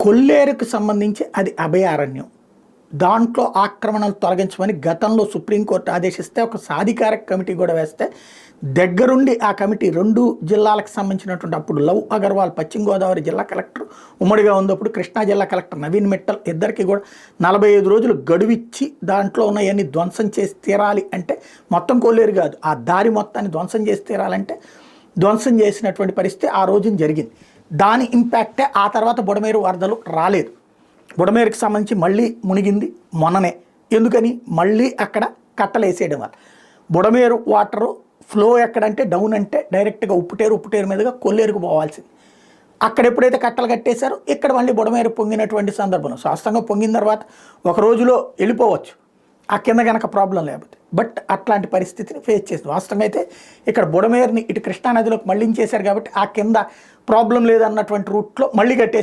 కొల్లేరుకు సంబంధించి అది అభయారణ్యం. దాంట్లో ఆక్రమణలు తొలగించమని గతంలో సుప్రీంకోర్టు ఆదేశిస్తే ఒక సాధికారక కమిటీ కూడా వేస్తే దగ్గరుండి ఆ కమిటీ 2 జిల్లాలకు సంబంధించినటువంటి అప్పుడు లవ్ అగర్వాల్ పశ్చిమ గోదావరి జిల్లా కలెక్టర్ ఉమ్మడిగా ఉన్నప్పుడు కృష్ణా జిల్లా కలెక్టర్ నవీన్ మిట్టల్ ఇద్దరికి కూడా 45 రోజులు గడువిచ్చి దాంట్లో ఉన్నవన్నీ ధ్వంసం చేసి తీరాలి అంటే మొత్తం కొల్లేరు కాదు ఆ దారి మొత్తాన్ని ధ్వంసం చేసి తీరాలంటే ధ్వంసం చేసినటువంటి పరిస్థితి ఆ రోజున జరిగింది. దాని ఇంపాక్టే ఆ తర్వాత బుడమేరు వరదలు రాలేదు. బుడమేరుకి సంబంధించి మళ్ళీ మునిగింది మొన్ననే. ఎందుకని మళ్ళీ అక్కడ కట్టలు వేసేయడం వల్ల బుడమేరు వాటరు ఫ్లో ఎక్కడంటే డౌన్ అంటే డైరెక్ట్గా ఉప్పుటేరు మీదుగా కొల్లేరుకు పోవాల్సింది. అక్కడ ఎప్పుడైతే కట్టలు కట్టేశారో ఇక్కడ మళ్ళీ బుడమేరు పొంగినటువంటి సందర్భంలో శాస్త్రంగా పొంగిన తర్వాత ఒక రోజులో వెళ్ళిపోవచ్చు ఆ కింద కనుక ప్రాబ్లం లేకపోతే. బట్ అట్లాంటి పరిస్థితిని ఫేస్ చేస్తుంది. వాస్తవంగా అయితే ఇక్కడ బుడమేరుని ఇటు కృష్ణానదిలోకి మళ్ళించేశారు కాబట్టి ఆ కింద ప్రాబ్లం లేదన్నటువంటి రూట్లో మళ్ళీ కట్టేసి